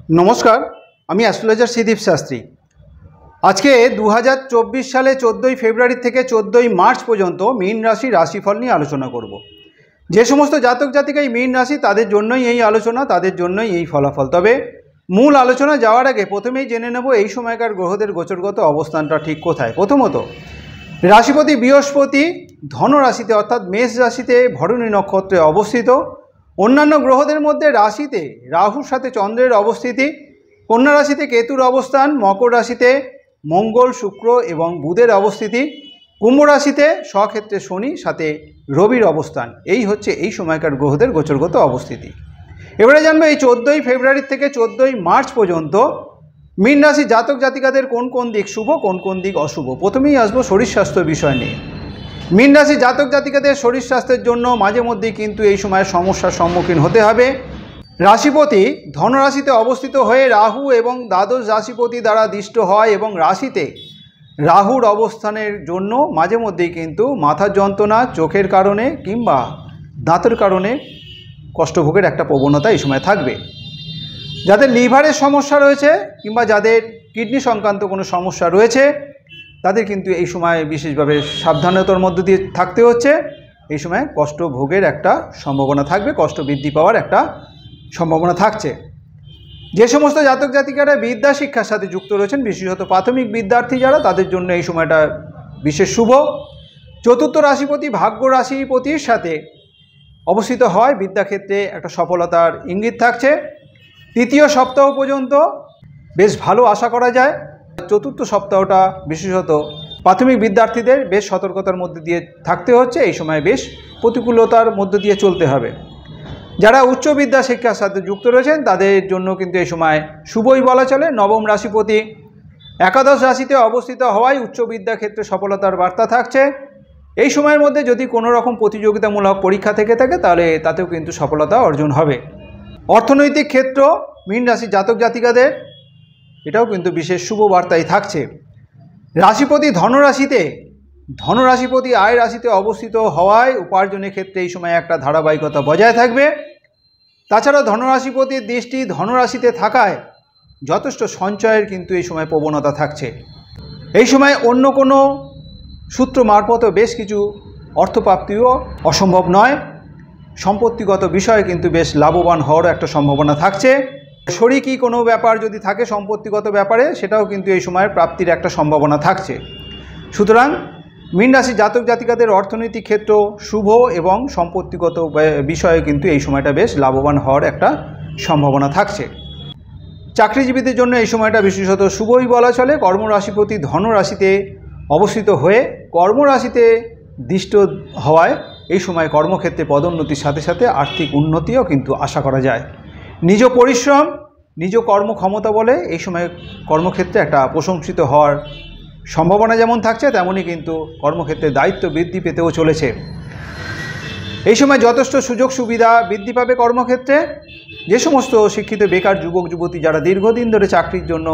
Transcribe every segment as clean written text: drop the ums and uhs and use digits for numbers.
नमस्कार, আমি অ্যাস্ট্রোলজার শ্রীদীপ শাস্ত্রী। আজকে 2024 সালে 14ই ফেব্রুয়ারি থেকে 14ই মার্চ পর্যন্ত মীন রাশি রাশিফল নিয়ে আলোচনা করব। যে সমস্ত জাতক জাতিকাই মীন রাশি তাদের জন্যই এই আলোচনা, তাদের জন্যই এই ফলাফল। তবে মূল আলোচনা যাওয়ার আগে প্রথমেই জেনে নেব এই সময়কার গ্রহদের গোচরগত অবস্থানটা ঠিক কোথায়। প্রথমত, রাশিপতি বৃহস্পতি ধন রাশিতে অর্থাৎ মেষ রাশিতে ভরণী নক্ষত্রে অবস্থিত। অন্যান্য গ্রহদের মধ্যে রাশিতে রাহুর সাথে চন্দ্রের অবস্থিতি, কন্যা রাশিতে কেতুর অবস্থান, মকর রাশিতে মঙ্গল শুক্র এবং বুধের অবস্থিতি, কুম্ভ রাশিতে স্বক্ষেত্রে শনি সাথে রবির অবস্থান। এই হচ্ছে এই সময়কার গ্রহদের গোচরগত অবস্থিতি। এবারে জানবো এই 14ই ফেব্রুয়ারি থেকে 14ই মার্চ পর্যন্ত মীন রাশি জাতক জাতিকাদের কোন কোন দিক শুভ, কোন কোন দিক অশুভ। প্রথমেই আসবো শরীর স্বাস্থ্য বিষয় নিয়ে। মীন রাশি জাতক জাতিকাদের শরীর স্বাস্থ্যের জন্য মাঝে মধ্যেই কিন্তু এই সময় সমস্যার সম্মুখীন হতে হবে। রাশিপতি ধনরাশিতে অবস্থিত হয়ে রাহু এবং দ্বাদশ রাশিপতি দ্বারা দৃষ্ট হয় এবং রাশিতে রাহুর অবস্থানের জন্য মাঝে মধ্যেই কিন্তু মাথার যন্ত্রণা, চোখের কারণে কিংবা দাঁতের কারণে কষ্টভোগের একটা প্রবণতা এই সময় থাকবে। যাদের লিভারের সমস্যা রয়েছে কিংবা যাদের কিডনি সংক্রান্ত কোনো সমস্যা রয়েছে তাদের কিন্তু এই সময় বিশেষভাবে সাবধানতার মধ্য দিয়ে থাকতে হচ্ছে। এই সময় কষ্ট ভোগের একটা সম্ভাবনা থাকবে, কষ্ট বৃদ্ধি পাওয়ার একটা সম্ভাবনা থাকছে। যে সমস্ত জাতক জাতিকারা বিদ্যা শিক্ষার সাথে যুক্ত রয়েছেন, বিশেষত প্রাথমিক বিদ্যার্থী যারা, তাদের জন্য এই সময়টা বিশেষ শুভ। চতুর্থ রাশিপতি ভাগ্য রাশিপতির সাথে অবস্থিত হয়, বিদ্যাক্ষেত্রে একটা সফলতার ইঙ্গিত থাকছে। তৃতীয় সপ্তাহ পর্যন্ত বেশ ভালো আশা করা যায়। চতুর্থ সপ্তাহটা বিশেষত প্রাথমিক বিদ্যার্থীদের বেশ সতর্কতার মধ্যে দিয়ে থাকতে হচ্ছে। এই সময় বেশ প্রতিকূলতার মধ্য দিয়ে চলতে হবে। যারা উচ্চ বিদ্যা শিক্ষার সাথে যুক্ত রয়েছেন তাদের জন্য কিন্তু এই সময় শুভই বলা চলে। নবম রাশিপতি একাদশ রাশিতে অবস্থিত হওয়ায় উচ্চ বিদ্যা ক্ষেত্রে সফলতার বার্তা থাকছে। এই সময়ের মধ্যে যদি কোনো রকম প্রতিযোগিতামূলক পরীক্ষা থেকে থাকে তাহলে তাতেও কিন্তু সফলতা অর্জন হবে। অর্থনৈতিক ক্ষেত্র মীন রাশি জাতক জাতিকাদের এটাও কিন্তু বিশেষ শুভ বার্তাই থাকছে। রাশিপতি ধনরাশিপতি আয় রাশিতে অবস্থিত হওয়ায় উপার্জনের ক্ষেত্রে এই সময় একটা ধারাবাহিকতা বজায় থাকবে। তাছাড়া ধনরাশিপতির দৃষ্টি ধনরাশিতে থাকায় যথেষ্ট সঞ্চয়ের কিন্তু এই সময় প্রবণতা থাকছে। এই সময় অন্য কোনো সূত্র মারফতও বেশ কিছু অর্থপ্রাপ্তিও অসম্ভব নয়। সম্পত্তিগত বিষয়ে কিন্তু বেশ লাভবান হওয়ারও একটা সম্ভাবনা থাকছে। শরিকি কোনো ব্যাপার যদি থাকে সম্পত্তিগত ব্যাপারে, সেটাও কিন্তু এই সময়ের প্রাপ্তির একটা সম্ভাবনা থাকছে। সুতরাং মীন রাশি জাতক জাতিকাদের অর্থনৈতিক ক্ষেত্র শুভ এবং সম্পত্তিগত বিষয়ে কিন্তু এই সময়টা বেশ লাভবান হওয়ার একটা সম্ভাবনা থাকছে। চাকরিজীবীদের জন্য এই সময়টা বিশেষত শুভই বলা চলে। কর্মরাশিপতি ধনরাশিতে অবস্থিত হয়ে কর্মরাশিতে দৃষ্ট হওয়ায় এই সময় কর্মক্ষেত্রে পদোন্নতির সাথে সাথে আর্থিক উন্নতিও কিন্তু আশা করা যায়। নিজ পরিশ্রম, নিজ কর্মক্ষমতা বলে এই সময় কর্মক্ষেত্রে একটা প্রশংসিত হওয়ার সম্ভাবনা যেমন থাকছে, তেমনই কিন্তু কর্মক্ষেত্রে দায়িত্ব বৃদ্ধি পেতেও চলেছে। এই সময় যথেষ্ট সুযোগ সুবিধা বৃদ্ধি পাবে কর্মক্ষেত্রে। যে সমস্ত শিক্ষিত বেকার যুবক যুবতী যারা দীর্ঘদিন ধরে চাকরির জন্য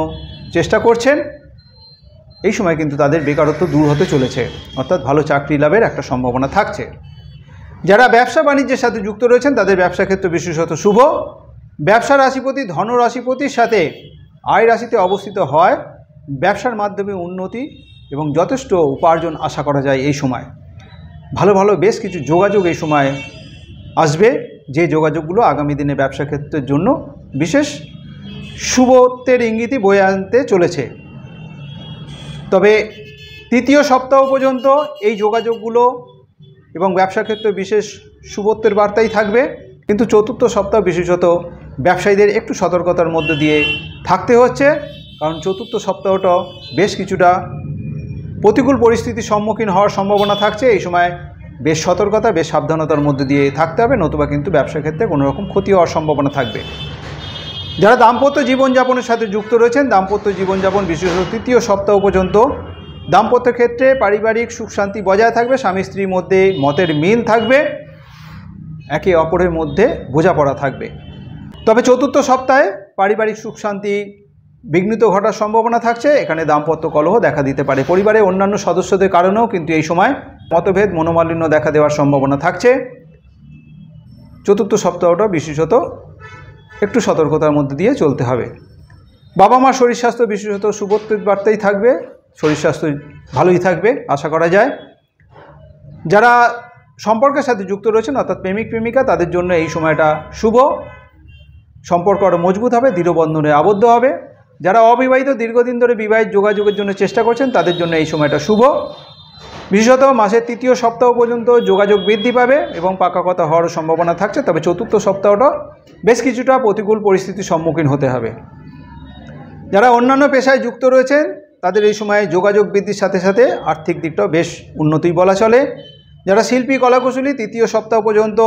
চেষ্টা করছেন, এই সময় কিন্তু তাদের বেকারত্ব দূর হতে চলেছে, অর্থাৎ ভালো চাকরি লাভের একটা সম্ভাবনা থাকছে। যারা ব্যবসা বাণিজ্যের সাথে যুক্ত রয়েছেন তাদের ব্যবসা ক্ষেত্র বিশেষত শুভ। ব্যবসা রাশিপতি ধন রাশিপতির সাথে আয় রাশিতে অবস্থিত হয় ব্যবসার মাধ্যমে উন্নতি এবং যথেষ্ট উপার্জন আশা করা যায়। এই সময় ভালো ভালো বেশ কিছু যোগাযোগ এই সময় আসবে, যে যোগাযোগগুলো আগামী দিনে ব্যবসা ক্ষেত্রের জন্য বিশেষ শুভত্বের ইঙ্গিতই বয়ে আনতে চলেছে। তবে তৃতীয় সপ্তাহ পর্যন্ত এই যোগাযোগগুলো এবং ব্যবসা ক্ষেত্রে বিশেষ শুভত্বের বার্তাই থাকবে। কিন্তু চতুর্থ সপ্তাহ বিশেষত ব্যবসায়ীদের একটু সতর্কতার মধ্যে দিয়ে থাকতে হচ্ছে, কারণ চতুর্থ সপ্তাহটা বেশ কিছুটা প্রতিকূল পরিস্থিতির সম্মুখীন হওয়ার সম্ভাবনা থাকছে। এই সময় বেশ সতর্কতা, বেশ সাবধানতার মধ্যে দিয়ে থাকতে হবে, নতুবা কিন্তু ব্যবসা ক্ষেত্রে কোনো রকম ক্ষতি হওয়ার সম্ভাবনা থাকবে। যারা দাম্পত্য জীবনযাপনের সাথে যুক্ত রয়েছেন, দাম্পত্য জীবনযাপন বিশেষত তৃতীয় সপ্তাহ পর্যন্ত দাম্পত্য ক্ষেত্রে পারিবারিক সুখ শান্তি বজায় থাকবে। স্বামী স্ত্রীর মধ্যে মতের মিল থাকবে, একে অপরের মধ্যে বোঝাপড়া থাকবে। তবে চতুর্থ সপ্তাহে পারিবারিক সুখ শান্তি বিঘ্নিত ঘটার সম্ভাবনা থাকছে। এখানে দাম্পত্য কলহ দেখা দিতে পারে। পরিবারের অন্যান্য সদস্যদের কারণেও কিন্তু এই সময় মতভেদ মনোমালিন্য দেখা দেওয়ার সম্ভাবনা থাকছে। চতুর্থ সপ্তাহটা বিশেষত একটু সতর্কতার মধ্যে দিয়ে চলতে হবে। বাবা মার শরীর স্বাস্থ্য বিশেষত সুবত্রিত বার্তাই থাকবে, শরীর স্বাস্থ্য ভালোই থাকবে আশা করা যায়। যারা সম্পর্কের সাথে যুক্ত রয়েছেন অর্থাৎ প্রেমিক প্রেমিকা, তাদের জন্য এই সময়টা শুভ, সম্পর্ক আরও মজবুত হবে, দৃঢ় বন্ধনে আবদ্ধ হবে। যারা অবিবাহিত দীর্ঘদিন ধরে বিবাহিত যোগাযোগের জন্য চেষ্টা করছেন তাদের জন্য এই সময়টা শুভ। বিশেষত মাসের ৩য় সপ্তাহ পর্যন্ত যোগাযোগ বৃদ্ধি পাবে এবং পাকা কথা হওয়ার সম্ভাবনা থাকছে, তবে চতুর্থ সপ্তাহটা বেশ কিছুটা প্রতিকূল পরিস্থিতির সম্মুখীন হতে হবে। যারা অন্যান্য পেশায় যুক্ত রয়েছেন তাদের এই সময়ে যোগাযোগ বৃদ্ধির সাথে সাথে আর্থিক দিকটাও বেশ উন্নতিই বলা চলে। যারা শিল্পী কলাকুশলী ৩য় সপ্তাহ পর্যন্ত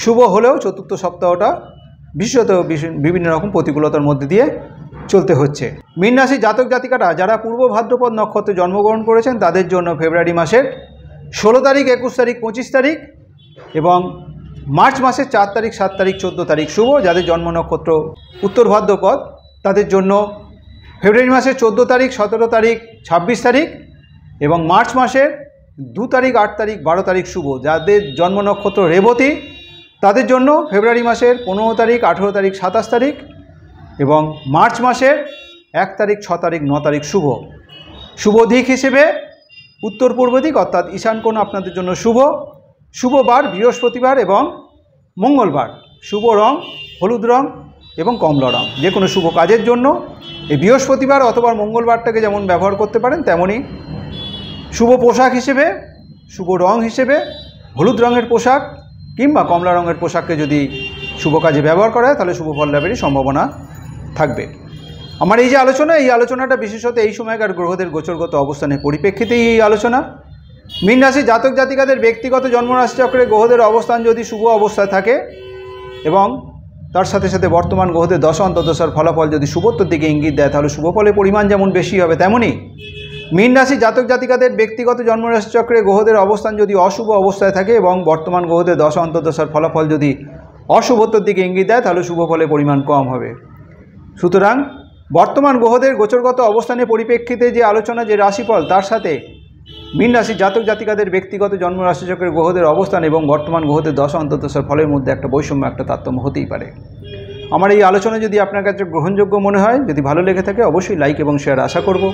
শুভ হলেও চতুর্থ সপ্তাহটা বিশেষত বিভিন্ন রকম প্রতিকূলতার মধ্যে দিয়ে চলতে হচ্ছে। মীন রাশি জাতক জাতিকারা যারা পূর্ব ভাদ্রপদ নক্ষত্রে জন্মগ্রহণ করেছেন তাদের জন্য ফেব্রুয়ারি মাসের 16 তারিখ, 21 তারিখ, 25 তারিখ এবং মার্চ মাসের 4 তারিখ, 7 তারিখ, 14 তারিখ শুভ। যাদের জন্ম নক্ষত্র উত্তর ভাদ্রপদ তাদের জন্য ফেব্রুয়ারি মাসের 14 তারিখ, 17 তারিখ, 26 তারিখ এবং মার্চ মাসের 2 তারিখ, 8 তারিখ, 12 তারিখ শুভ। যাদের জন্ম নক্ষত্র রেবতী তাদের জন্য ফেব্রুয়ারি মাসের 15 তারিখ, 18 তারিখ, 27 তারিখ এবং মার্চ মাসের 1 তারিখ, 6 তারিখ, 9 তারিখ শুভ। শুভ দিক হিসেবে উত্তর পূর্ব দিক অর্থাৎ ঈশান কোণ আপনাদের জন্য শুভ। শুভ বার বৃহস্পতিবার এবং মঙ্গলবার। শুভ রং হলুদ রং এবং কমলা রং। যে কোনো শুভ কাজের জন্য এই বৃহস্পতিবার অথবা মঙ্গলবারটাকে যেমন ব্যবহার করতে পারেন, তেমনই শুভ পোশাক হিসেবে, শুভ রং হিসেবে হলুদ রঙের পোশাক কিংবা কমলা রঙের পোশাককে যদি শুভ কাজে ব্যবহার করা হয় তাহলে শুভ ফল লাভেরই সম্ভাবনা থাকবে। আমার এই যে আলোচনা, এই আলোচনাটা বিশেষত এই সময়কার গ্রহদের গোচরগত অবস্থানের পরিপ্রেক্ষিতেই এই আলোচনা। মীন রাশি জাতক জাতিকাদের ব্যক্তিগত জন্মরাশি চক্রে গ্রহদের অবস্থান যদি শুভ অবস্থায় থাকে এবং তার সাথে সাথে বর্তমান গ্রহদের দশা অন্তর্দশার ফলাফল যদি শুভত্বর দিকে ইঙ্গিত দেয় তাহলে শুভ ফলের পরিমাণ যেমন বেশি হবে, তেমনই মীন রাশি জাতক জাতিকাদের ব্যক্তিগত জন্মরাশি চক্রে গ্রহদের অবস্থান যদি অশুভ অবস্থায় থাকে এবং বর্তমান গ্রহদের দশা অন্তর্দশার ফলাফল যদি অশুভত্বর দিকে ইঙ্গিত দেয় তাহলে শুভ ফলের পরিমাণ কম হবে। সুতরাং বর্তমান গ্রহদের গোচরগত অবস্থানের পরিপ্রেক্ষিতে যে আলোচনা, যে রাশিফল, তার সাথে মীন রাশি জাতক জাতিকাদের ব্যক্তিগত জন্মরাশি চক্রের গ্রহদের অবস্থান এবং বর্তমান গ্রহদের দশা অন্তর্দশার ফলের মধ্যে একটা বৈষম্য, একটা তারতম্য হতেই পারে। আমার এই আলোচনা যদি আপনার কাছে গ্রহণযোগ্য মনে হয়, যদি ভালো লেগে থাকে, অবশ্যই লাইক এবং শেয়ার আশা করব।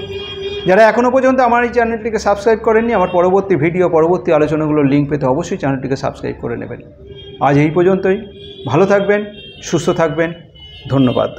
যারা এখনও পর্যন্ত আমার এই চ্যানেলটিকে সাবস্ক্রাইব করেননি, আমার পরবর্তী ভিডিও, পরবর্তী আলোচনাগুলোর লিঙ্ক পেতে অবশ্যই চ্যানেলটিকে সাবস্ক্রাইব করে নেবেন। আজ এই পর্যন্তই। ভালো থাকবেন, সুস্থ থাকবেন। ধন্যবাদ।